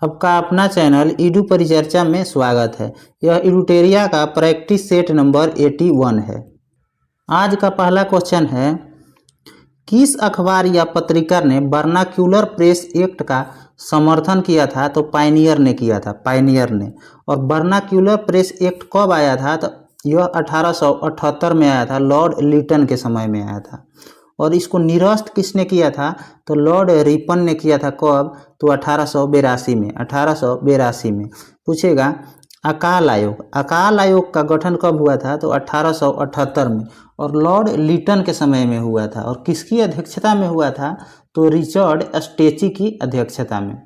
आपका अपना channel Edu परिचर्चा में स्वागत है। यह इडूटेरिया का प्रैक्टिस सेट नंबर 81 है। आज का पहला क्वेश्चन है, किस अखबार या पत्रिका ने वर्नाक्यूलर प्रेस एक्ट का समर्थन किया था? तो पायनियर ने किया था, पायनियर ने। और वर्नाक्यूलर प्रेस एक्ट कब आया था? तो यह 1878 में आया था, लॉर्ड लिटन के समय में आया था। और इसको निरस्त किसने किया था? तो लॉर्ड रिपन ने किया था। कब? तो 1882 में, 1882 में। पूछेगा अकाल आयोग, अकाल आयोग का गठन कब हुआ था? तो 1878 में, और लॉर्ड लिटन के समय में हुआ था। और किसकी अध्यक्षता में हुआ था? तो रिचर्ड स्टेची की अध्यक्षता में।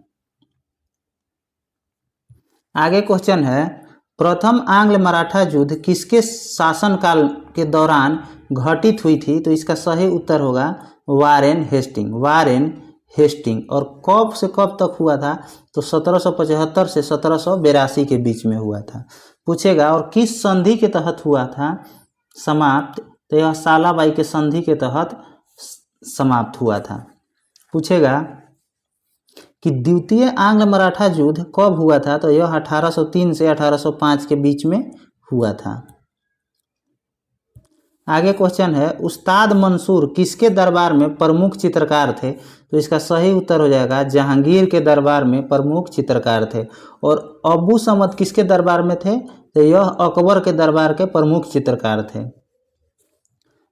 आगे क्वेश्चन है, प्रथम आंग्ल मराठा युद्ध किसके शासनकाल के दौरान घटित हुई थी? तो इसका सही उत्तर होगा वारेन हेस्टिंग, वारेन हेस्टिंग। और कब से कब तक हुआ था? तो 1775 से 1782 के बीच में हुआ था। पूछेगा और किस संधि के तहत हुआ था समाप्त? तो यह सालाबाई के संधि के तहत समाप्त हुआ था। पूछेगा कि द्वितीय आंग्ल मराठा युद्ध कब हुआ था? तो यह 1803 से 1805 के बीच में हुआ था। आगे क्वेश्चन है, उस्ताद मंसूर किसके दरबार में प्रमुख चित्रकार थे? तो इसका सही उत्तर हो जाएगा जहांगीर के दरबार में प्रमुख चित्रकार थे। और अबू समद किसके दरबार में थे? तो यह अकबर के दरबार के प्रमुख चित्रकार थे।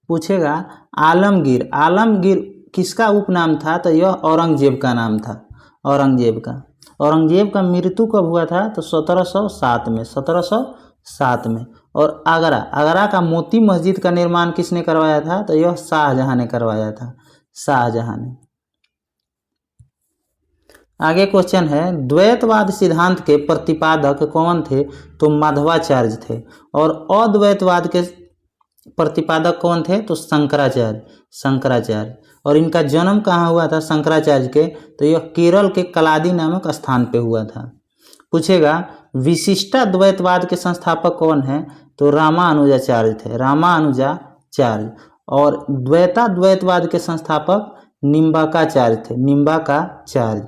पूछेगा आलमगीर, आलमगीर किसका उपनाम था? तो यह औरंगजेब का नाम था, औरंगजेब का। औरंगजेब का मृत्यु कब हुआ था? तो 1707 में, 1707 में। और आगरा, आगरा का मोती मस्जिद का निर्माण किसने करवाया था? तो यह शाहजहां ने करवाया था, शाहजहां ने। आगे क्वेश्चन है, द्वैतवाद सिद्धांत के प्रतिपादक कौन थे? तो माधवाचार्य थे। और अद्वैतवाद के प्रतिपादक कौन थे? तो शंकराचार्य, शंकराचार्य। और इनका जन्म कहाँ हुआ था शंकराचार्य के? तो यह केरल के कलादी नामक स्थान पे हुआ था। पूछेगा विशिष्टाद्वैतवाद के संस्थापक कौन है? तो रामानुजाचार्य थे, रामानुजाचार्य। और द्वैताद्वैतवाद के संस्थापक निम्बाकाचार्य थे, निम्बाकाचार्य।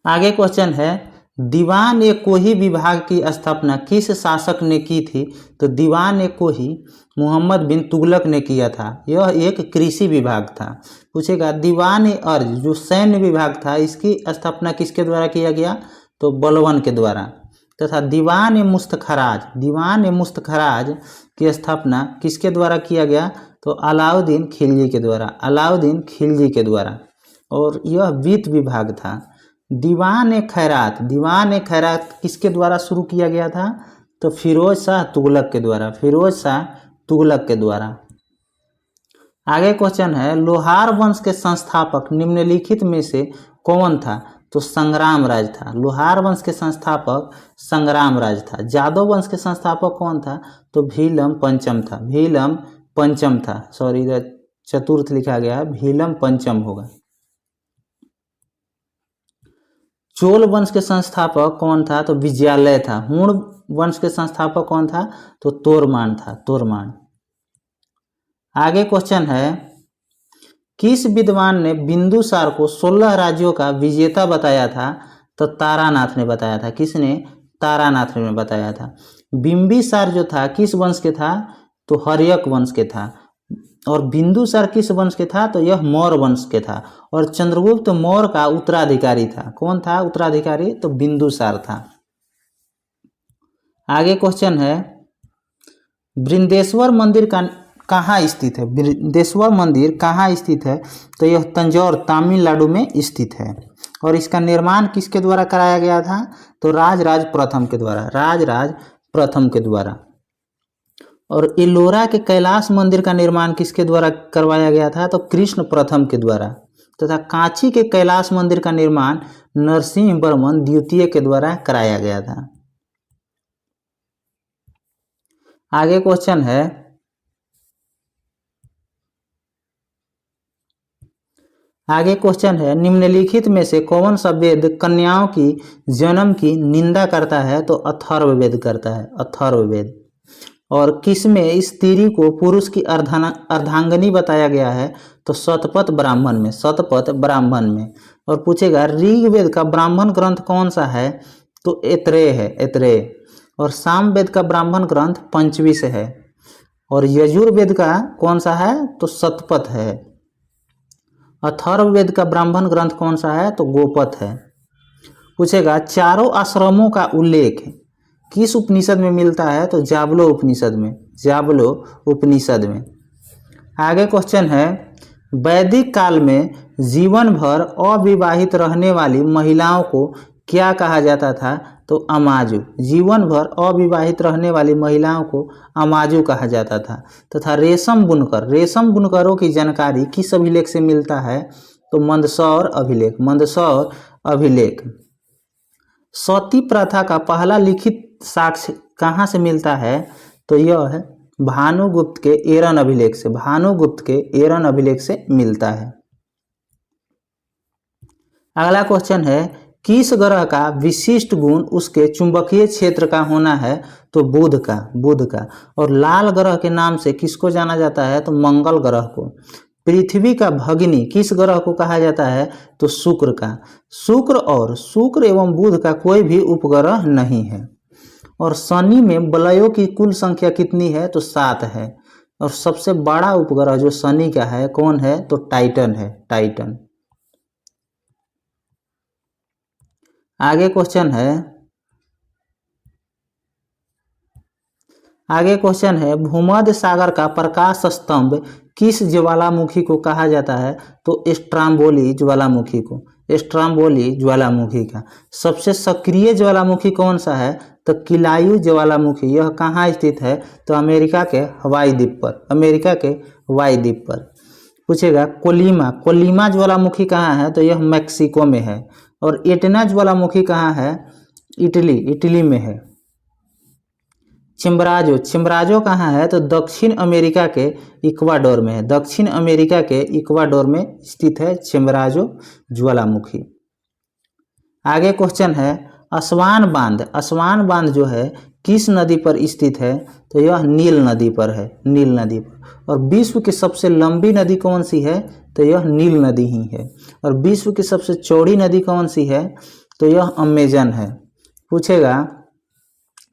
आगे क्वेश्चन है, दीवान ए कोही विभाग की स्थापना किस शासक ने की थी? तो दीवान ए कोही मोहम्मद बिन तुगलक ने किया था। यह एक कृषि विभाग था। पूछेगा दीवान ए अर्ज जो सैन्य विभाग था, इसकी स्थापना किसके द्वारा किया गया? तो बलवन के द्वारा। तथा दीवान ए मुस्तखराज, दीवान ए मुस्तखराज की स्थापना किसके द्वारा किया गया? तो अलाउद्दीन खिलजी के द्वारा, अलाउद्दीन खिलजी के द्वारा। और यह वित्त विभाग था। दीवान ए खैरात, दीवान ए खैरात किसके द्वारा शुरू किया गया था? तो फिरोज शाह तुगलक के द्वारा, फिरोज शाह तुगलक के द्वारा। आगे क्वेश्चन है, लोहार वंश के संस्थापक निम्नलिखित में से कौन था? तो संग्रामराज था। लोहार वंश के संस्थापक संग्रामराज था। जादव वंश के संस्थापक कौन था? तो भीलम पंचम था, भीलम पंचम था। सॉरी, इधर चतुर्थ लिखा गया है, भीलम पंचम होगा। चोल वंश के संस्थापक कौन था? तो विजयालय था। हुण वंश के संस्थापक कौन था? तो तोरमान था, तोरमान। आगे क्वेश्चन है, किस विद्वान ने बिंदुसार को 16 राज्यों का विजेता बताया था? तो तारानाथ ने बताया था। किसने? तारानाथ ने बताया था। बिंबिसार जो था किस वंश के था? तो हर्यक वंश के था। और बिंदुसार किस वंश के था? तो यह मौर्य वंश के था। और चंद्रगुप्त मौर्य का उत्तराधिकारी था। कौन था उत्तराधिकारी? तो बिंदुसार था। आगे क्वेश्चन है, बृंदेश्वर मंदिर का कहाँ स्थित है? बृंदेश्वर मंदिर कहाँ स्थित है? तो यह तंजौर, तमिलनाडु में स्थित है। और इसका निर्माण किसके द्वारा कराया गया था? तो राजराज प्रथम के द्वारा, राजराज प्रथम के द्वारा। और एलोरा के कैलाश मंदिर का निर्माण किसके द्वारा करवाया गया था? तो कृष्ण प्रथम के द्वारा। तथा कांची के कैलाश मंदिर का निर्माण नरसिंह वर्मन द्वितीय के द्वारा कराया गया था। आगे क्वेश्चन है, आगे क्वेश्चन है, निम्नलिखित में से कौन सा वेद कन्याओं की जन्म की निंदा करता है? तो अथर्ववेद करता है, अथर्ववेद। और किस में स्त्री को पुरुष की अर्धांगिनी बताया गया है? तो शतपथ ब्राह्मण में, शतपथ ब्राह्मण में। और पूछेगा ऋग्वेद का ब्राह्मण ग्रंथ कौन सा है? तो ऐत्रेय है, ऐत्रेय। और सामवेद का ब्राह्मण ग्रंथ पंचविश है। और यजुर्वेद का कौन सा है? तो शतपथ है। अथर्ववेद का ब्राह्मण ग्रंथ कौन सा है? तो गोपथ है। पूछेगा चारों आश्रमों का उल्लेख किस उपनिषद में मिलता है? तो जाबलो उपनिषद में, जाबलो उपनिषद में। आगे क्वेश्चन है वैदिक काल में जीवन भर अविवाहित रहने वाली महिलाओं को क्या कहा जाता था? तो अमाजु। जीवन भर अविवाहित रहने वाली महिलाओं को अमाजु कहा जाता था। तथा रेशम बुनकर, रेशम बुनकरों की जानकारी किस अभिलेख से मिलता है? तो मंदसौर अभिलेख, मंदसौर अभिलेख। सती प्रथा का पहला लिखित साक्ष्य कहाँ से मिलता है? तो यह है भानुगुप्त के एरन अभिलेख से, भानुगुप्त के एरन अभिलेख से मिलता है। अगला क्वेश्चन है किस ग्रह का विशिष्ट गुण उसके चुंबकीय क्षेत्र का होना है? तो बुध का, बुध का। और लाल ग्रह के नाम से किसको जाना जाता है? तो मंगल ग्रह को। पृथ्वी का भगिनी किस ग्रह को कहा जाता है? तो शुक्र का। शुक्र और शुक्र एवं बुध का कोई भी उपग्रह नहीं है। और शनि में वलयों की कुल संख्या कितनी है? तो 7 है। और सबसे बड़ा उपग्रह जो शनि का है कौन है? तो टाइटन है, टाइटन। आगे क्वेश्चन है भूमध्य सागर का प्रकाश स्तंभ किस ज्वालामुखी को कहा जाता है? तो स्ट्राम्बोली ज्वालामुखी को, स्ट्राम्बोली ज्वालामुखी का। सबसे सक्रिय ज्वालामुखी कौन सा है? तो किलायू ज्वालामुखी। यह कहाँ स्थित है? तो अमेरिका के हवाई द्वीप पर, अमेरिका के हवाई द्वीप पर। पूछेगा कोलिमा, कोलिमा ज्वालामुखी कहाँ है? तो यह मैक्सिको में है। और एटना ज्वालामुखी कहाँ है? इटली, इटली में है। चिम्बराजो, चिम्बराजो कहाँ है? तो दक्षिण अमेरिका के इक्वाडोर में है, दक्षिण अमेरिका के इक्वाडोर में स्थित है चिम्बराजो ज्वालामुखी। आगे क्वेश्चन है असवान बांध, असवान बांध जो है किस नदी पर स्थित है? तो यह नील नदी पर है, नील नदी पर। और विश्व की सबसे लंबी नदी कौन सी है? तो यह नील नदी ही है। और विश्व की सबसे चौड़ी नदी कौन सी है? तो यह अमेजन है। पूछेगा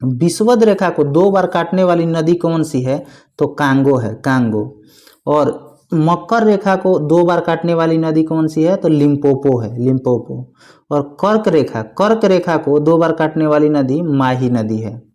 विषुवत रेखा को 2 बार काटने वाली नदी कौन सी है? तो कांगो है, कांगो। और मकर रेखा को 2 बार काटने वाली नदी कौन सी है? तो लिम्पोपो है, लिम्पोपो। और कर्क रेखा, कर्क रेखा को 2 बार काटने वाली नदी माही नदी है।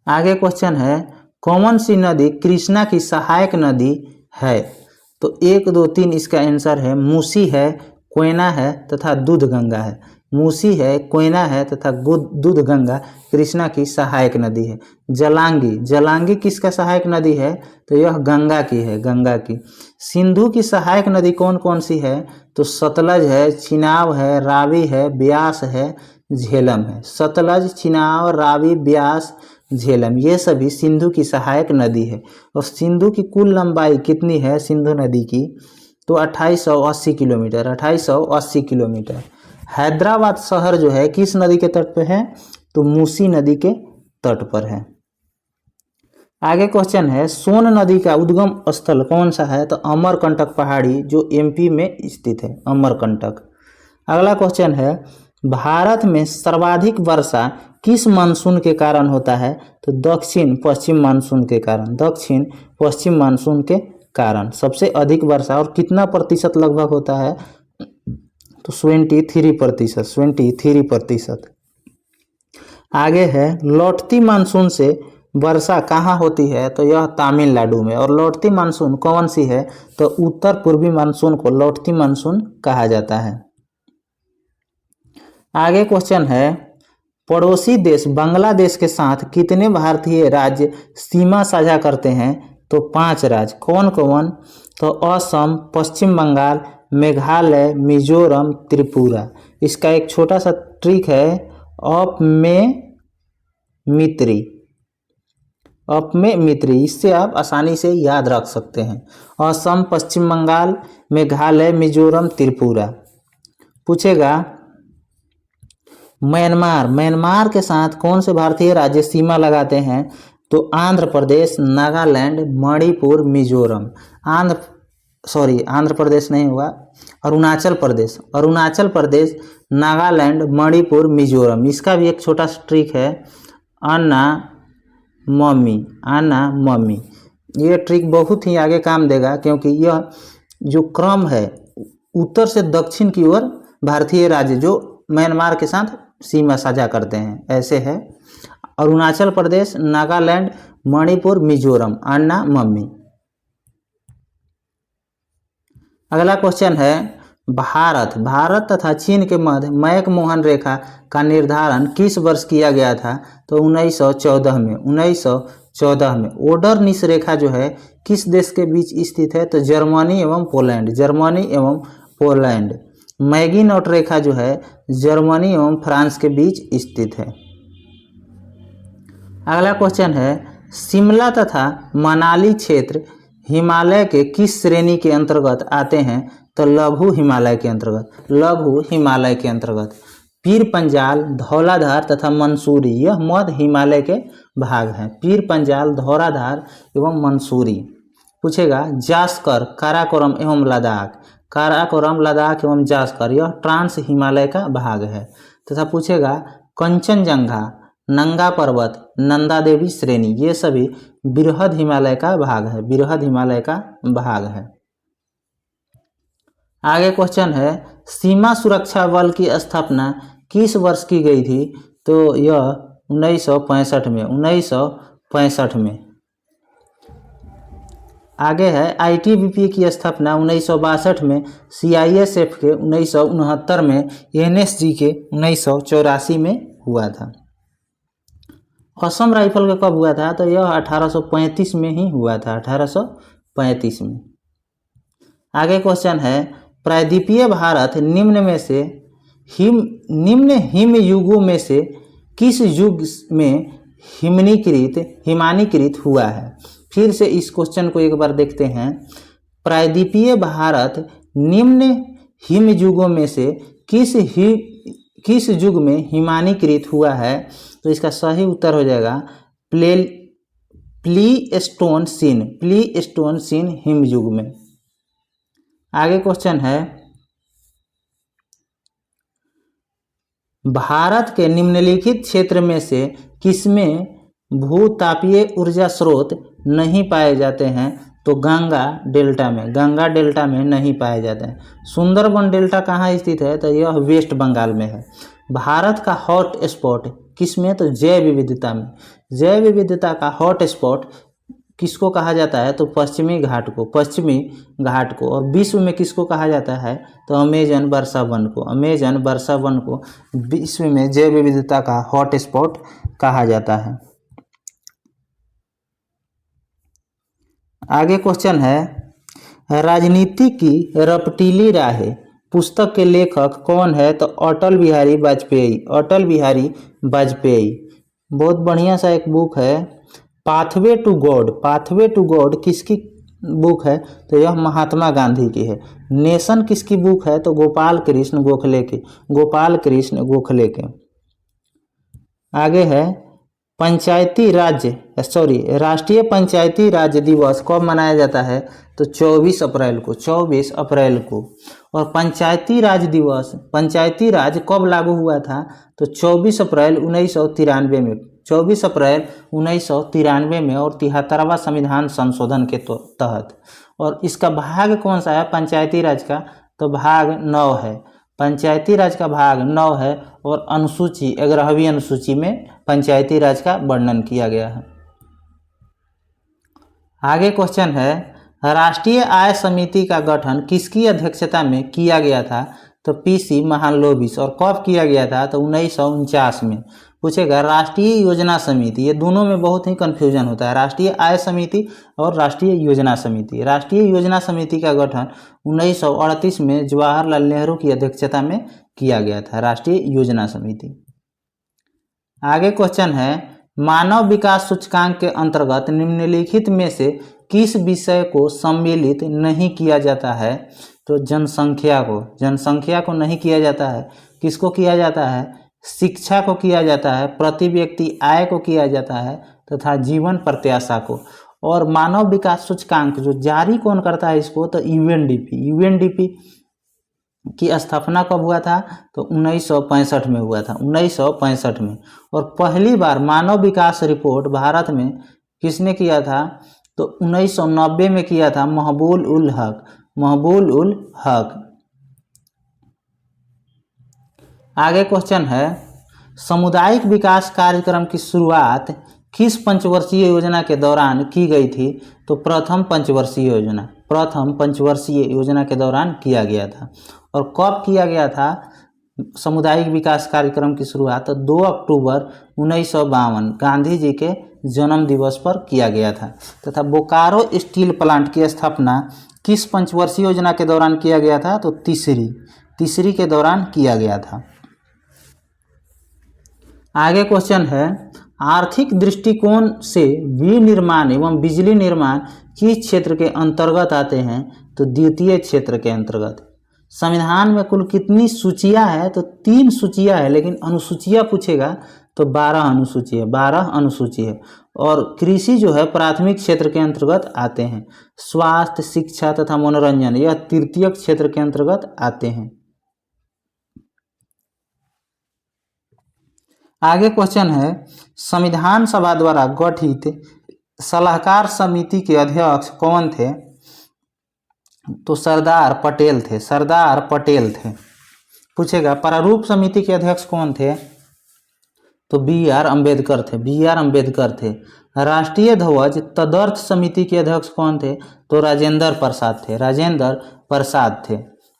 आगे क्वेश्चन है कौन सी नदी कृष्णा की सहायक नदी है? तो 1, 2, 3 इसका आंसर है मूसी है, कोयना है तथा दूधगंगा है। मूसी है, कोयना है तथा दूधगंगा कृष्णा की सहायक नदी है। जलांगी, जलांगी किसका सहायक नदी है? तो यह गंगा की है, गंगा की। सिंधु की सहायक नदी कौन कौन सी है? तो सतलज है, चिनाब है, रावी है, ब्यास है, झेलम है। सतलज, चिनाब, रावी, ब्यास, झेलम ये सभी सिंधु की सहायक नदी है। और सिंधु की कुल लंबाई कितनी है सिंधु नदी की? तो 2880 किलोमीटर, 2880 किलोमीटर। हैदराबाद शहर जो है किस नदी के तट पे है? तो मूसी नदी के तट पर है। आगे क्वेश्चन है सोन नदी का उद्गम स्थल कौन सा है? तो अमरकंटक पहाड़ी जो एमपी में स्थित है, अमरकंटक। अगला क्वेश्चन है भारत में सर्वाधिक वर्षा किस मानसून के कारण होता है? तो दक्षिण पश्चिम मानसून के कारण, दक्षिण पश्चिम मानसून के कारण सबसे अधिक वर्षा। और कितना प्रतिशत लगभग होता है? तो 23%, 23%। आगे है लौटती मानसून से वर्षा कहाँ होती है? तो यह तमिलनाडु में। और लौटती मानसून कौन सी है? तो उत्तर पूर्वी मानसून को लौटती मानसून कहा जाता है। आगे क्वेश्चन है पड़ोसी देश बांग्लादेश के साथ कितने भारतीय राज्य सीमा साझा करते हैं? तो 5 राज्य। कौन कौन? तो असम, पश्चिम बंगाल, मेघालय, मिजोरम, त्रिपुरा। इसका एक छोटा सा ट्रिक है अप में मित्री, अप में मित्री, इससे आप आसानी से याद रख सकते हैं। असम, पश्चिम बंगाल, मेघालय, मिजोरम, त्रिपुरा। पूछेगा म्यांमार, म्यांमार के साथ कौन से भारतीय राज्य सीमा लगाते हैं? तो आंध्र प्रदेश, नागालैंड, मणिपुर, मिजोरम। आंध्र प्रदेश नहीं हुआ, अरुणाचल प्रदेश, अरुणाचल प्रदेश, नागालैंड, मणिपुर, मिजोरम। इसका भी एक छोटा सा ट्रिक है, अन्ना मम्मी। ये ट्रिक बहुत ही आगे काम देगा, क्योंकि यह जो क्रम है उत्तर से दक्षिण की ओर भारतीय राज्य जो म्यांमार के साथ सीमा साझा करते हैं ऐसे है। अरुणाचल प्रदेश, नागालैंड, मणिपुर, मिजोरम, अन्ना मम्मी। अगला क्वेश्चन है, भारत तथा चीन के मध्य मैक-मोहन रेखा का निर्धारण किस वर्ष किया गया था? तो 1914 में। 1914 में। ओडरनिस रेखा जो है किस देश के बीच स्थित है? तो जर्मनी एवं पोलैंड। मैगिनॉट रेखा जो है जर्मनी एवं फ्रांस के बीच स्थित है। अगला क्वेश्चन है, शिमला तथा मनाली क्षेत्र हिमालय के किस श्रेणी के अंतर्गत आते हैं? तो लघु हिमालय के अंतर्गत। पीर पंजाल, धौलाधार तथा मंसूरी यह मध्य हिमालय के भाग हैं। पीर पंजाल, धौलाधार एवं मंसूरी। पूछेगा जास्कर, काराकोरम एवं लद्दाख एवं जास्कर यह ट्रांस हिमालय का भाग है। तथा पूछेगा कंचनजंगा, नंगा पर्वत, नंदा देवी श्रेणी ये सभी बृहद हिमालय का भाग है। आगे क्वेश्चन है, सीमा सुरक्षा बल की स्थापना किस वर्ष की गई थी? तो यह 1965 में। आगे है, ITBP की स्थापना 1962 में, CISF के 1969 में, NSG के 1984 में हुआ था। असम राइफल का कब हुआ था? तो यह 1835 में ही हुआ था, 1835 में। आगे क्वेश्चन है, प्रायद्वीपीय भारत निम्न हिम युगों में से किस युग में हिमानीकृत हुआ है? फिर से इस क्वेश्चन को एक बार देखते हैं। प्रायद्वीपीय भारत निम्न हिम युगों में से किस युग में हिमानीकृत हुआ है? तो इसका सही उत्तर हो जाएगा प्लीस्टोन हिम युग में। आगे क्वेश्चन है, भारत के निम्नलिखित क्षेत्र में से किसमें भूतापीय ऊर्जा स्रोत नहीं पाए जाते हैं? तो गंगा डेल्टा में नहीं पाए जाते हैं। सुंदरबन डेल्टा कहाँ स्थित है? तो यह वेस्ट बंगाल में है। भारत का हॉट स्पॉट किसमें? तो जैव विविधता में। जैव विविधता का हॉट स्पॉट किसको कहा जाता है? तो पश्चिमी घाट को। और विश्व में किसको कहा जाता है? तो अमेजन वर्षा वन को विश्व में जैव विविधता का हॉट स्पॉट कहा जाता है। आगे क्वेश्चन है, राजनीति की रपटीली राहें पुस्तक के लेखक कौन है? तो अटल बिहारी वाजपेयी। बहुत बढ़िया सा एक बुक है, पाथवे टू गॉड किसकी बुक है? तो यह महात्मा गांधी की है। नेशन किसकी बुक है? तो गोपाल कृष्ण गोखले के। आगे है, राष्ट्रीय पंचायती राज दिवस कब मनाया जाता है? तो 24 अप्रैल को। और पंचायती राज कब लागू हुआ था? तो 24 अप्रैल 1993 में। 24 अप्रैल 1993 में और 73वां संविधान संशोधन के तहत। और इसका भाग कौन सा है पंचायती राज का? तो भाग 9 है। पंचायती राज का भाग 9 है और 11वीं अनुसूची में पंचायती राज का वर्णन किया गया है। आगे क्वेश्चन है, राष्ट्रीय आय समिति का गठन किसकी अध्यक्षता में किया गया था? तो PC महालनोबिस। और कब किया गया था? तो 1949 में। पूछेगा राष्ट्रीय योजना समिति, ये दोनों में बहुत ही कन्फ्यूजन होता है, राष्ट्रीय आय समिति और राष्ट्रीय योजना समिति। राष्ट्रीय योजना समिति का गठन 1938 में जवाहरलाल नेहरू की अध्यक्षता में किया गया था, राष्ट्रीय योजना समिति। आगे क्वेश्चन है, मानव विकास सूचकांक के अंतर्गत निम्नलिखित में से किस विषय को सम्मिलित नहीं किया जाता है? तो जनसंख्या को नहीं किया जाता है। किसको किया जाता है? शिक्षा को किया जाता है, प्रति व्यक्ति आय को किया जाता है तथा जीवन प्रत्याशा को। और मानव विकास सूचकांक जो जारी कौन करता है इसको, तो यूएनडीपी। यूएनडीपी की स्थापना कब हुआ था, तो 1965 में हुआ था, 1965 में। और पहली बार मानव विकास रिपोर्ट भारत में किसने किया था, तो 1990 में किया था महबूब उल हक। महबूब उल हक। आगे क्वेश्चन है, सामुदायिक विकास कार्यक्रम की शुरुआत किस पंचवर्षीय योजना के दौरान की गई थी, तो प्रथम पंचवर्षीय योजना के दौरान किया गया था। और कब किया गया था सामुदायिक विकास कार्यक्रम की शुरुआत, तो 2 अक्टूबर 1952 गांधी जी के जन्म दिवस पर किया गया था। तथा बोकारो स्टील प्लांट की स्थापना किस पंचवर्षीय योजना के दौरान किया गया था, तो तीसरी के दौरान किया गया था। आगे क्वेश्चन है, आर्थिक दृष्टिकोण से विनिर्माण एवं बिजली निर्माण किस क्षेत्र के अंतर्गत आते हैं, तो द्वितीय क्षेत्र के अंतर्गत। संविधान में कुल कितनी सूचियां है, तो 3 सूचियां है, लेकिन अनुसूचियां पूछेगा तो 12 अनुसूची है। और कृषि जो है प्राथमिक क्षेत्र के अंतर्गत आते हैं। स्वास्थ्य, शिक्षा तथा मनोरंजन यह तृतीय क्षेत्र के अंतर्गत आते हैं। आगे क्वेश्चन है, संविधान सभा द्वारा गठित सलाहकार समिति के अध्यक्ष कौन थे, तो सरदार पटेल थे। पूछेगा प्रारूप समिति के अध्यक्ष कौन थे, तो बी आर अम्बेडकर थे। राष्ट्रीय ध्वज तदर्थ समिति के अध्यक्ष कौन थे, तो राजेंद्र प्रसाद थे।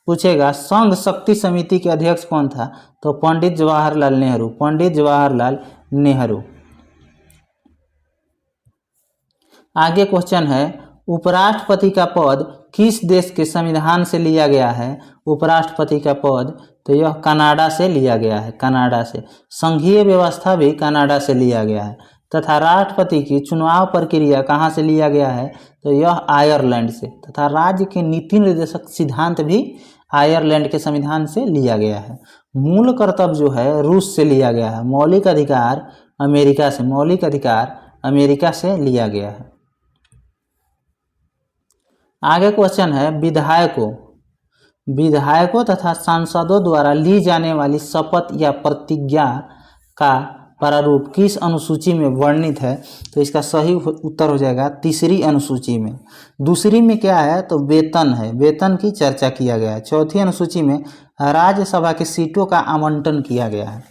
पूछेगा संघ शक्ति समिति के अध्यक्ष कौन था, तो पंडित जवाहरलाल नेहरू। आगे क्वेश्चन है, उपराष्ट्रपति का पद किस देश के संविधान से लिया गया है, उपराष्ट्रपति का पद, तो यह कनाडा से लिया गया है, कनाडा से। संघीय व्यवस्था भी कनाडा से लिया गया है। तथा राष्ट्रपति की चुनाव प्रक्रिया कहाँ से लिया गया है, तो यह आयरलैंड से। तथा राज्य के नीति निर्देशक सिद्धांत भी आयरलैंड के संविधान से लिया गया है। मूल कर्तव्य जो है रूस से लिया गया है। मौलिक अधिकार अमेरिका से लिया गया है। आगे क्वेश्चन है, विधायकों तथा सांसदों द्वारा ली जाने वाली शपथ या प्रतिज्ञा का प्रारूप किस अनुसूची में वर्णित है, तो इसका सही उत्तर हो जाएगा तीसरी अनुसूची में। दूसरी में क्या है, तो वेतन है, वेतन की चर्चा किया गया है। चौथी अनुसूची में राज्यसभा की सीटों का आवंटन किया गया है।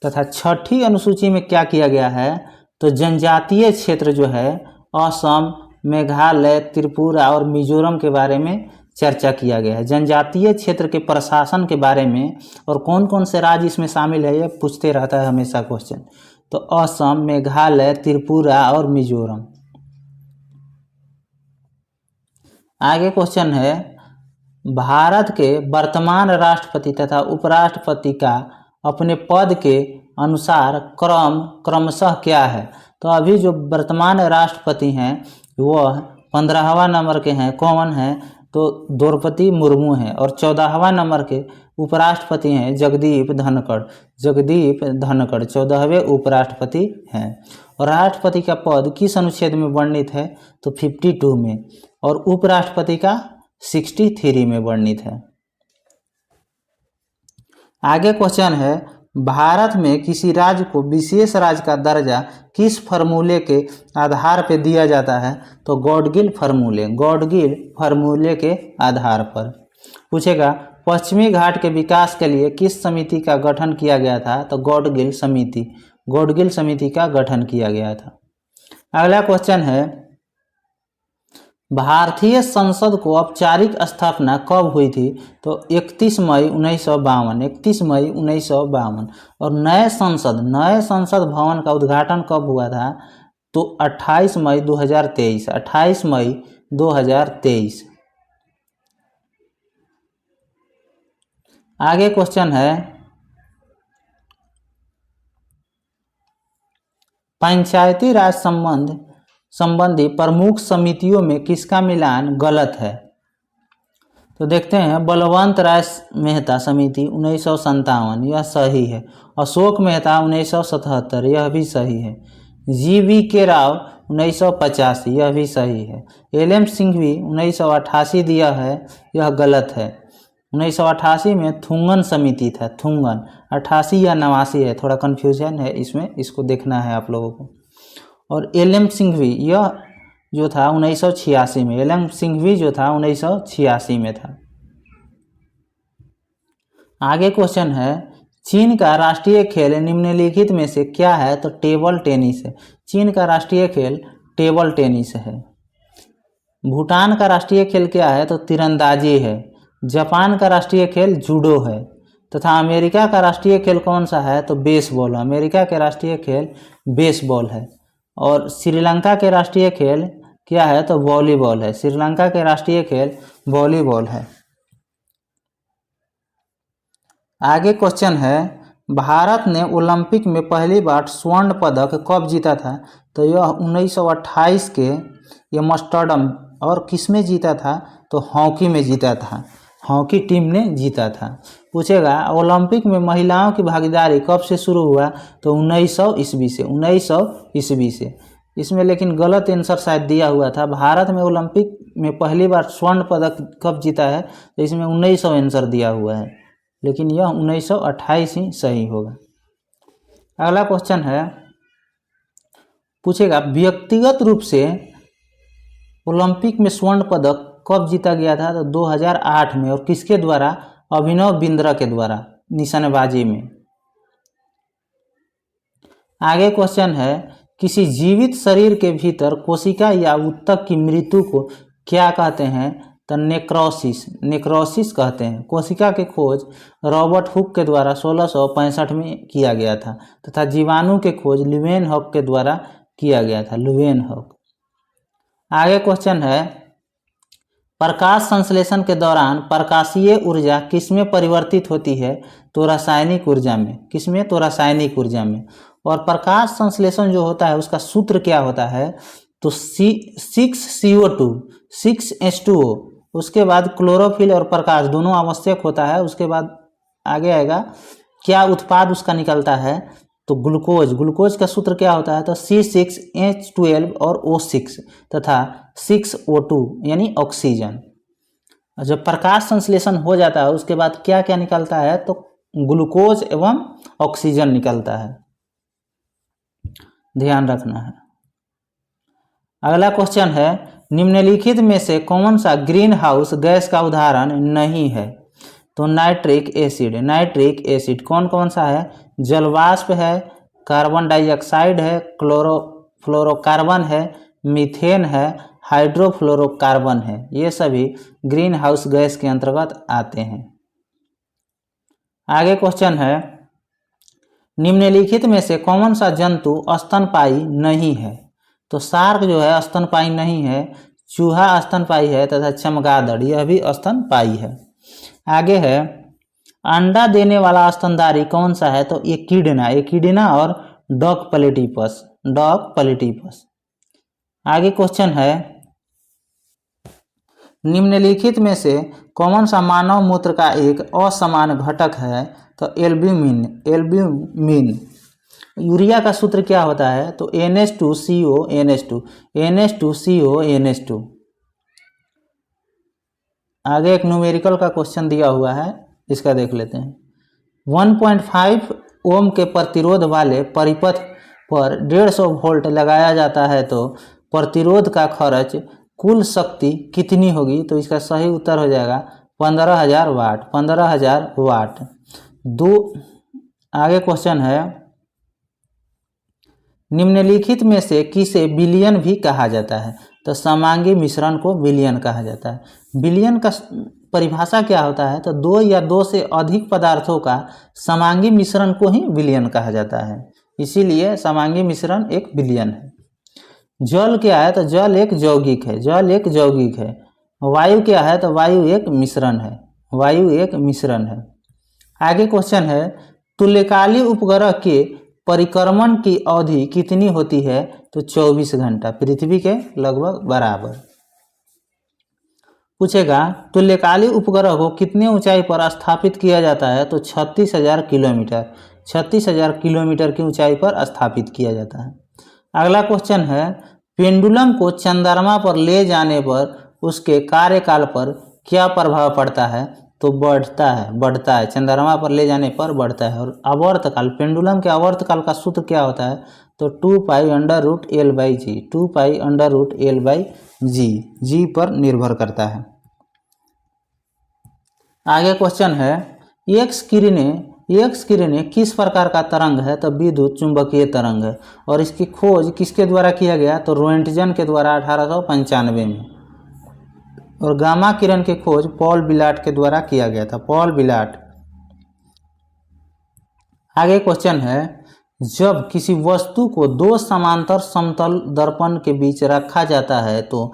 तथा छठी अनुसूची में क्या किया गया है, तो जनजातीय क्षेत्र जो है असम, मेघालय, त्रिपुरा और मिजोरम के बारे में चर्चा किया गया है। जनजातीय क्षेत्र के प्रशासन के बारे में और कौन कौन से राज्य इसमें शामिल है, ये पूछते रहता है हमेशा क्वेश्चन। तो असम, मेघालय, त्रिपुरा और मिजोरम। आगे क्वेश्चन है, भारत के वर्तमान राष्ट्रपति तथा उपराष्ट्रपति का अपने पद के अनुसार क्रमशः क्या है, तो अभी जो वर्तमान राष्ट्रपति हैं वह 15वां नंबर के हैं। कौन है, तो द्रौपदी मुर्मू हैं। और 14वां नंबर के उपराष्ट्रपति हैं जगदीप धनखड़ 14वें उपराष्ट्रपति हैं। और राष्ट्रपति का पद किस अनुच्छेद में वर्णित है, तो 52 में। और उपराष्ट्रपति का 63 में वर्णित है। आगे क्वेश्चन है, भारत में किसी राज्य को विशेष राज्य का दर्जा किस फार्मूले के आधार पर दिया जाता है, तो गॉडगिल फार्मूले के आधार पर। पूछेगा पश्चिमी घाट के विकास के लिए किस समिति का गठन किया गया था, तो गॉडगिल समिति का गठन किया गया था। अगला क्वेश्चन है, भारतीय संसद को औपचारिक स्थापना कब हुई थी, तो 31 मई 1952। और नए संसद भवन का उद्घाटन कब हुआ था, तो 28 मई 2023। आगे क्वेश्चन है, पंचायती राज संबंधी प्रमुख समितियों में किसका मिलान गलत है, तो देखते हैं, बलवंत राय मेहता समिति 1957, यह सही है। अशोक मेहता 1977, यह भी सही है। GV.K. राव 1985, यह भी सही है। LM सिंघवी 1988 दिया है, यह गलत है। 1988 में थुंगन समिति था, थुंगन। 88 या 89 है, थोड़ा कन्फ्यूजन है इसमें, इसको देखना है आप लोगों को। और LM सिंघवी यह जो था 1986 में, LM सिंघवी जो था 1986 में था। आगे क्वेश्चन है, चीन का राष्ट्रीय खेल निम्नलिखित में से क्या है? तो टेबल टेनिस है। चीन का राष्ट्रीय खेल टेबल टेनिस है। भूटान का राष्ट्रीय खेल क्या है? तो तीरंदाजी है। जापान का राष्ट्रीय खेल जूडो है। तथा अमेरिका का राष्ट्रीय खेल कौन सा है? तो बेसबॉल। अमेरिका के राष्ट्रीय खेल बेसबॉल है। और श्रीलंका के राष्ट्रीय खेल क्या है? तो वॉलीबॉल है। श्रीलंका के राष्ट्रीय खेल वॉलीबॉल है। आगे क्वेश्चन है, भारत ने ओलंपिक में पहली बार स्वर्ण पदक कब जीता था? तो यह 1928 के एम्स्टर्डम। और किस में जीता था? तो हॉकी में जीता था। हॉकी टीम ने जीता था। पूछेगा, ओलंपिक में महिलाओं की भागीदारी कब से शुरू हुआ? तो 1900 ईस्वी से। 1900 ईस्वी से। इसमें लेकिन गलत आंसर शायद दिया हुआ था। भारत में ओलंपिक में पहली बार स्वर्ण पदक कब जीता है? तो इसमें 1900 आंसर दिया हुआ है, लेकिन यह 1928 ही सही होगा। अगला क्वेश्चन है, पूछेगा, व्यक्तिगत रूप से ओलंपिक में स्वर्ण पदक कब जीता गया था? तो 2008 में। और किसके द्वारा? अभिनव बिंद्रा के द्वारा, निशानेबाजी में। आगे क्वेश्चन है, किसी जीवित शरीर के भीतर कोशिका या ऊतक की मृत्यु को क्या कहते हैं? तो नेक्रोसिस। नेक्रोसिस कहते हैं। कोशिका की खोज रॉबर्ट हुक के द्वारा 1665 में किया गया था तथा जीवाणु के खोज ल्यूवेनहॉक के द्वारा किया गया था, ल्यूवेनहॉक। आगे क्वेश्चन है, प्रकाश संश्लेषण के दौरान प्रकाशीय ऊर्जा किसमें परिवर्तित होती है? तो रासायनिक ऊर्जा में। किसमें? तो रासायनिक ऊर्जा में। और प्रकाश संश्लेषण जो होता है उसका सूत्र क्या होता है? तो 6CO2 6H2O। उसके बाद क्लोरोफिल और प्रकाश दोनों आवश्यक होता है। उसके बाद आगे आएगा, क्या उत्पाद उसका निकलता है? तो ग्लूकोज। ग्लूकोज का सूत्र क्या होता है? तो C6H12 और O6 तथा 6O2 यानी ऑक्सीजन। जब प्रकाश संश्लेषण हो जाता है उसके बाद क्या क्या निकलता है? तो ग्लूकोज एवं ऑक्सीजन निकलता है, ध्यान रखना है। अगला क्वेश्चन है, निम्नलिखित में से कौन सा ग्रीन हाउस गैस का उदाहरण नहीं है? तो नाइट्रिक एसिड। नाइट्रिक एसिड कौन कौन सा है? जलवाष्प है, कार्बन डाइऑक्साइड है, क्लोरोफ्लोरोकार्बन है, मीथेन है, हाइड्रोफ्लोरोकार्बन है। ये सभी ग्रीन हाउस गैस के अंतर्गत आते हैं। आगे क्वेश्चन है, निम्नलिखित में से कौन सा जंतु स्तनपायी नहीं है? तो शार्क जो है स्तनपायी नहीं है, चूहा स्तनपायी है तथा चमगादड़ यह भी स्तनपायी है। आगे है, अंडा देने वाला स्तनधारी कौन सा है? तो एकिडना। एकिडना और डॉग प्लेटिपस। Dog platypus. आगे क्वेश्चन है, निम्नलिखित में से कौन सा मानव मूत्र का एक असमान घटक है? तो एल्ब्यूमिन। एल्ब्यूमिन। यूरिया का सूत्र क्या होता है? तो NH2CO NH2 NH2CO NH2। आगे एक न्यूमेरिकल का क्वेश्चन दिया हुआ है, इसका देख लेते हैं। 1.5 ओम के प्रतिरोध वाले परिपथ पर 150 वोल्ट लगाया जाता है तो प्रतिरोध का खर्च कुल शक्ति कितनी होगी? तो इसका सही उत्तर हो जाएगा 15,000 वाट। 15,000 वाट। आगे क्वेश्चन है, निम्नलिखित में से किसे विलयन भी कहा जाता है? तो समांगी मिश्रण को विलयन कहा जाता है। विलयन का परिभाषा क्या होता है? तो दो या दो से अधिक पदार्थों का समांगी मिश्रण को ही विलयन कहा जाता है, इसीलिए समांगी मिश्रण एक विलयन है। जल क्या है? तो जल एक यौगिक है। जल एक यौगिक है। वायु क्या है? तो वायु एक मिश्रण है। वायु एक मिश्रण है। आगे क्वेश्चन है, तुल्यकालिक उपग्रह के परिक्रमण की अवधि कितनी होती है? तो 24 घंटा, पृथ्वी के लगभग बराबर। पूछेगा तुल्यकालिक उपग्रह को कितने ऊंचाई पर स्थापित किया जाता है, तो 36,000 किलोमीटर, 36,000 किलोमीटर की ऊंचाई पर स्थापित किया जाता है। अगला क्वेश्चन है पेंडुलम को चंद्रमा पर ले जाने पर उसके कार्यकाल पर क्या प्रभाव पड़ता है, तो बढ़ता है, चंद्रमा पर ले जाने पर बढ़ता है। और आवर्तकाल, पेंडुलम के आवर्तकाल का सूत्र क्या होता है, तो 2π√L/g, 2π√L/g, जी पर निर्भर करता है। आगे क्वेश्चन है एक्स किरणें किस प्रकार का तरंग है, तो विद्युत चुंबकीय तरंग है। और इसकी खोज किसके द्वारा किया गया, तो रोएंटजन के द्वारा 1895 में। और गामा किरण की खोज पॉल विलाट के द्वारा किया गया था, पॉल विलाट। आगे क्वेश्चन है जब किसी वस्तु को दो समांतर समतल दर्पण के बीच रखा जाता है तो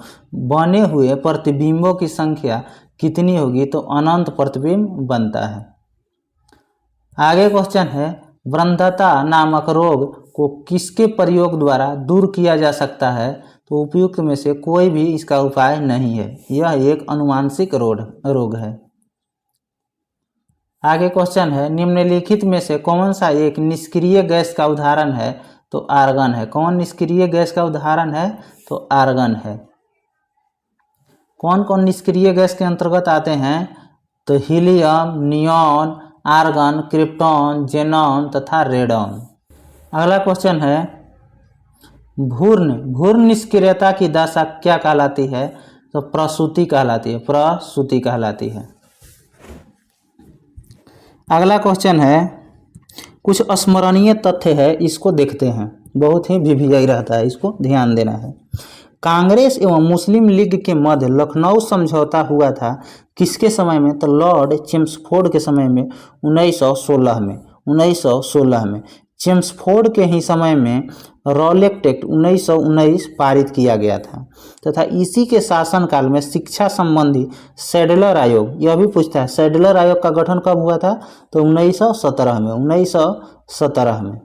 बने हुए प्रतिबिंबों की संख्या कितनी होगी, तो अनंत प्रतिबिंब बनता है। आगे क्वेश्चन है वृद्धता नामक रोग को किसके प्रयोग द्वारा दूर किया जा सकता है, तो उपयुक्त में से कोई भी इसका उपाय नहीं है, यह एक अनुवांशिक रोग है। आगे क्वेश्चन है निम्नलिखित में से कौन सा एक निष्क्रिय गैस का उदाहरण है, तो आर्गन है। कौन निष्क्रिय गैस का उदाहरण है, तो आर्गन है। कौन कौन निष्क्रिय गैस के अंतर्गत आते हैं, तो helium, neon, argon, krypton, xenon तथा रेडॉन। अगला क्वेश्चन है भूर्ण निष्क्रियता की दशा क्या कहलाती है, तो प्रसूति कहलाती है। अगला क्वेश्चन है कुछ स्मरणीय तथ्य है, इसको देखते हैं, बहुत ही वीवीआई रहता है, इसको ध्यान देना है। कांग्रेस एवं मुस्लिम लीग के मध्य लखनऊ समझौता हुआ था किसके समय में, तो लॉर्ड चेम्सफोर्ड के समय में 1916 में। चेम्सफोर्ड के ही समय में रॉलेट एक्ट 1919 पारित किया गया था तथा इसी के शासनकाल में शिक्षा संबंधी सैडलर आयोग, यह भी पूछता है सैडलर आयोग का गठन कब हुआ था, तो 1917 में।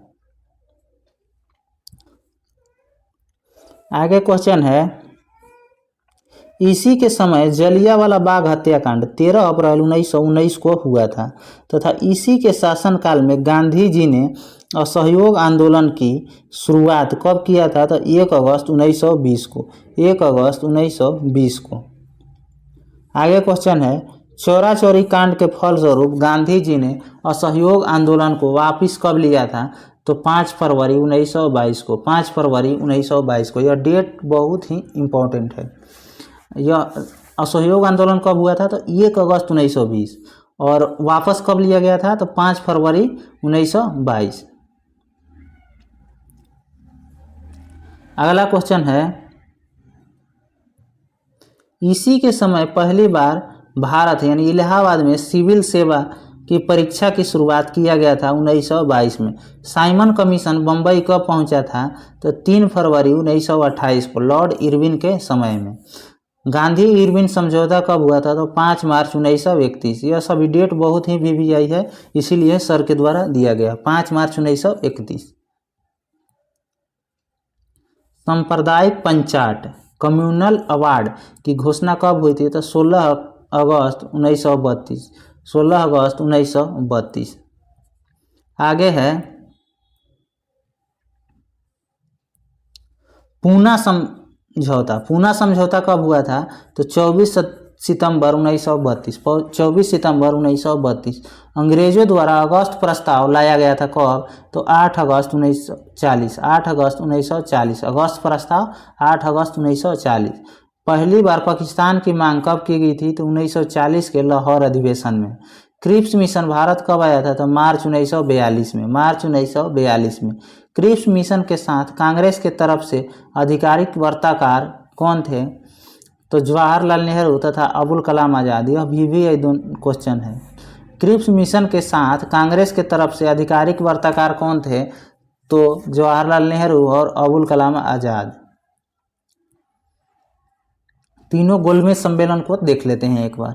आगे क्वेश्चन है इसी के समय जलियांवाला बाग हत्याकांड 13 अप्रैल 1919 को हुआ था तथा इसी के शासनकाल में गांधी जी ने असहयोग आंदोलन की शुरुआत कब किया था, तो 1 अगस्त 1920 को। आगे क्वेश्चन है चौरा चौरी कांड के फलस्वरूप गांधी जी ने असहयोग आंदोलन को वापस कब लिया था, तो 5 फरवरी 1922 को। यह डेट बहुत ही इम्पोर्टेंट है। यह असहयोग आंदोलन कब हुआ था, तो 1 अगस्त 1920 और वापस कब लिया गया था, तो 5 फरवरी 1922। अगला क्वेश्चन है इसी के समय पहली बार भारत यानी इलाहाबाद में सिविल सेवा की परीक्षा की शुरुआत किया गया था 1922 में। साइमन कमीशन बम्बई कब पहुंचा था, तो 3 फरवरी 1928 को लॉर्ड इरविन के समय में। गांधी इरविन समझौता कब हुआ था, तो 5 मार्च 1931। यह सभी डेट बहुत ही वीवीआई है, इसीलिए सर के द्वारा दिया गया 5 मार्च 1931। सांप्रदायिक पंचाट कम्युनल अवार्ड की घोषणा कब हुई थी, तो 16 अगस्त 1932। आगे है पूना समझौता कब हुआ था, तो 24 सितंबर 1932। अंग्रेजों द्वारा अगस्त प्रस्ताव लाया गया था कब, तो 8 अगस्त 1940। अगस्त प्रस्ताव 8 अगस्त 1940। पहली बार पाकिस्तान की मांग कब की गई थी, तो 1940 के लाहौर अधिवेशन में। क्रिप्स मिशन भारत कब आया था, तो मार्च 1942 में। क्रिप्स मिशन के साथ कांग्रेस के तरफ से आधिकारिक वार्ताकार कौन थे, तो जवाहरलाल नेहरू तथा अबुल कलाम आज़ाद। यह भी क्वेश्चन है। क्रिप्स मिशन के साथ कांग्रेस के तरफ से आधिकारिक वार्ताकार कौन थे, तो जवाहरलाल नेहरू और अबुल कलाम आज़ाद। तीनों गोलमेज सम्मेलन को देख लेते हैं एक बार।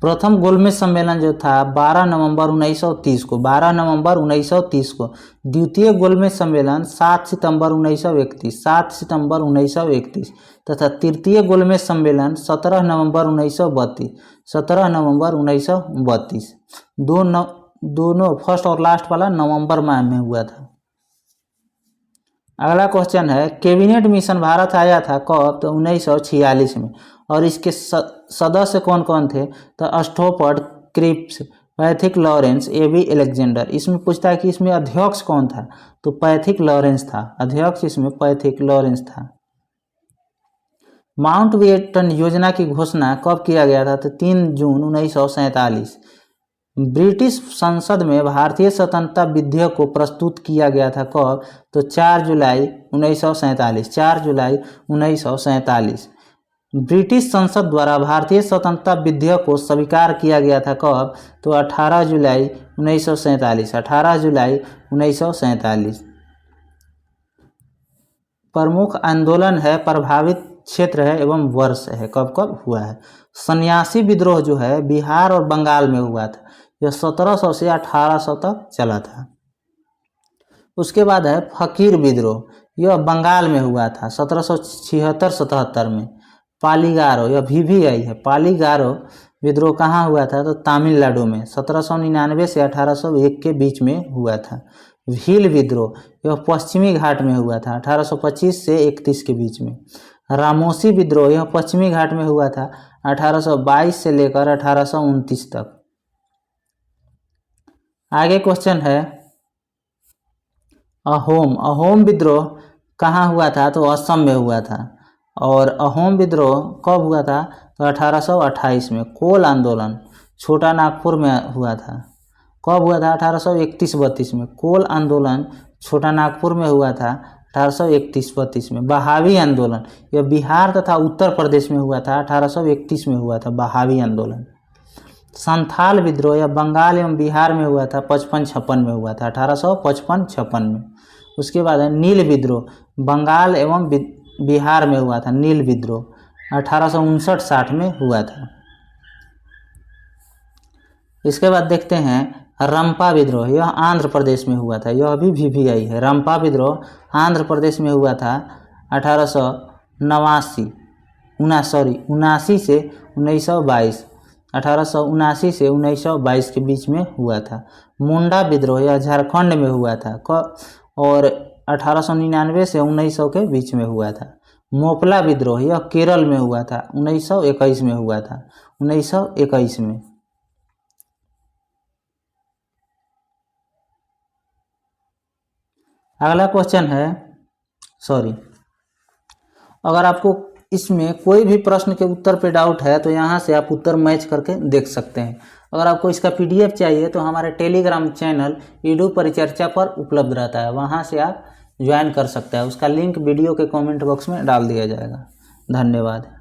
प्रथम गोलमेज सम्मेलन जो था 12 नवंबर 1930 को, 12 नवंबर 1930 को। द्वितीय गोलमेज सम्मेलन 7 सितंबर 1931, 7 सितंबर 1931 तथा तृतीय गोलमेज सम्मेलन 17 नवंबर 1932, 17 नवंबर 1932। दोनों फर्स्ट और लास्ट वाला नवंबर माह में हुआ था। अगला क्वेश्चन है, कैबिनेट मिशन भारत आया था कब? तो 1946 में। और इसके सदस्य कौन कौन थे? तो Stafford, Cripps, Pethick Lawrence, A B Alexander. इसमें पूछता है कि इसमें अध्यक्ष कौन था? तो पैथिक लॉरेंस था, अध्यक्ष इसमें पैथिक लॉरेंस था। माउंटबेटन योजना की घोषणा कब किया गया था? तो 3 जून 1947। ब्रिटिश संसद में भारतीय स्वतंत्रता विधेयक को प्रस्तुत किया गया था कब? तो 4 जुलाई 1947, 4 जुलाई 1947। ब्रिटिश संसद द्वारा भारतीय स्वतंत्रता विधेयक को स्वीकार किया गया था कब? तो 18 जुलाई 1947, 18 जुलाई 1947। प्रमुख आंदोलन है, प्रभावित क्षेत्र है एवं वर्ष है, कब कब हुआ है। सन्यासी विद्रोह जो है बिहार और बंगाल में हुआ था, यह 1700 से 1800 तक चला था। उसके बाद है फकीर विद्रोह, यह बंगाल में हुआ था 1776-77 में। पालीगारो, यह भी आई है। पालीगारो विद्रोह कहाँ हुआ था? तो तमिलनाडु में 1799 से 1801 के बीच में हुआ था। भील विद्रोह, यह पश्चिमी घाट में हुआ था 1825 से 31 के बीच में। रामोसी विद्रोह, यह पश्चिमी घाट में हुआ था 1822 से लेकर 1829 तक। आगे क्वेश्चन है, अहोम विद्रोह कहाँ हुआ था? तो असम में हुआ था। और अहोम विद्रोह कब हुआ था? तो 1828 में। कोल आंदोलन छोटा नागपुर में हुआ था, कब हुआ था? 1831-32 में। कोल आंदोलन छोटा नागपुर में हुआ था 1831-32 में। बहावी आंदोलन, यह बिहार तथा उत्तर प्रदेश में हुआ था 1831 में हुआ था बहावी आंदोलन। संथाल विद्रोह, यह बंगाल एवं बिहार में हुआ था 55-56 में हुआ था 1855-56 में। उसके बाद है नील विद्रोह, बंगाल एवं बिहार में हुआ था नील विद्रोह 1859-60 में हुआ था। इसके बाद देखते हैं रंपा विद्रोह, यह आंध्र प्रदेश में हुआ था, यह भी आई है। रंपा विद्रोह आंध्र प्रदेश में हुआ था 1879 से 1922, 1879 से 1922 के बीच में हुआ था। मुंडा विद्रोह, यह झारखंड में हुआ था और 1899 से 1900 के बीच में हुआ था। मोपला विद्रोह, यह केरल में हुआ था 1921 में हुआ था, 1921 में। अगला क्वेश्चन है, अगर आपको इसमें कोई भी प्रश्न के उत्तर पे डाउट है तो यहाँ से आप उत्तर मैच करके देख सकते हैं। अगर आपको इसका PDF चाहिए तो हमारे टेलीग्राम चैनल ईडू परिचर्चा पर उपलब्ध रहता है, वहाँ से आप ज्वाइन कर सकते हैं। उसका लिंक वीडियो के कमेंट बॉक्स में डाल दिया जाएगा। धन्यवाद।